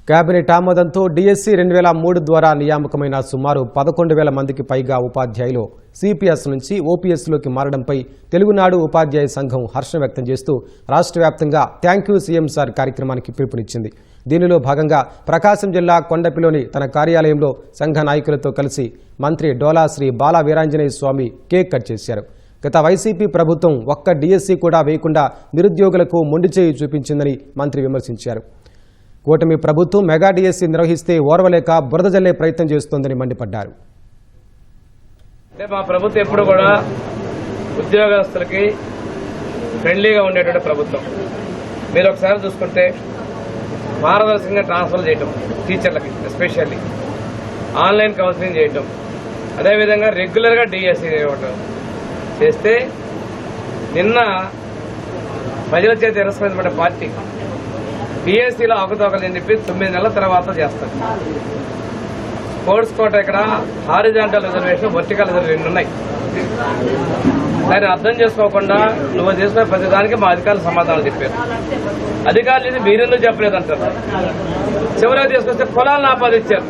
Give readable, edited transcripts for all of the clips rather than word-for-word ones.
Cabinet ఆమోదంతో DSC 2003 ద్వారా నియామకమైన సుమారు 11,000 మందికి పైగా ఉపాధ్యాయులు సిపిఎస్ నుంచి ఓపీఎస్లోకి మారడంపై తెలుగునాడు ఉపాధ్యాయ సంఘం హర్షం వ్యక్తం చేస్తూ రాష్ట్ర వ్యాప్తంగా థ్యాంక్ యూ సీఎం సార్ కార్యక్రమానికి పిలుపునిచ్చింది. దీనిలో భాగంగా ప్రకాశం జిల్లా కొండపిలోని తన కార్యాలయంలో సంఘ నాయకులతో కలిసి మంత్రి డోలా శ్రీ బాల వీరాంజనేయ స్వామి కేక్ కట్ చేశారు. గత వైసీపీ ప్రభుత్వం ఒక్క డిఎస్సి కూడా వేయకుండా నిరుద్యోగులకు మొండిచేయి చూపించిందని మంత్రి విమర్శించారు. కూటమి ప్రభుత్వం మెగా డిఎస్సి నిర్వహిస్తే ఓర్వలేక బురద జల్లే ప్రయత్నం చేస్తోందని మండిపడ్డారు. మా ప్రభుత్వం ఎప్పుడు కూడా ఉద్యోగస్తులకి ఫ్రెండ్లీగా ఉండేటువంటి ప్రభుత్వం. మీరు ఒకసారి చూసుకుంటే పారదర్శకంగా ట్రాన్స్ఫర్ చేయటం, టీచర్లకి ఎస్పెషల్లీ ఆన్లైన్ కౌన్సిలింగ్ చేయటం, అదేవిధంగా రెగ్యులర్గా డిఎస్సి ఇవ్వటం చేస్తే నిన్న ప్రజల చేత తిరస్కరించబడ్డ పార్టీ డిఎస్సీలో అవకతవకలు అని చెప్పి 9 నెలల తర్వాత చేస్తారు. స్పోర్ట్స్ కోట ఇక్కడ హారిజాంటల్ రిజర్వేషన్, వర్టికల్ రిజర్వేషన్ ఉన్నాయి. దాన్ని అర్థం చేసుకోకుండా నువ్వు చేసిన ప్రతిదానికి మా అధికారులు సమాధానం చెప్పారు. అధికారులు ఇది మీరెందుకు చెప్పలేదంటారు. చివరిగా తీసుకొస్తే పొలాలను ఆపాదించారు.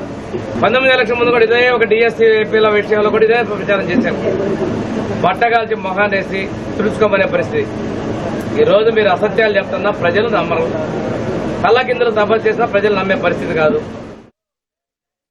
19 ఎలక్షన్ ముందు కూడా ఇదే ఒక డిఎస్సీ ఏపీల విషయంలో కూడా ఇదే ప్రచారం చేశారు. బట్టగాల్చి మొహానేసి తుడుచుకోమనే పరిస్థితి. ఈ రోజు మీరు అసత్యాలు చెప్తున్నా ప్రజలు నమ్మరు. కళ్ళ కిందలు సభ చేసినా ప్రజలు నమ్మే పరిస్థితి కాదు.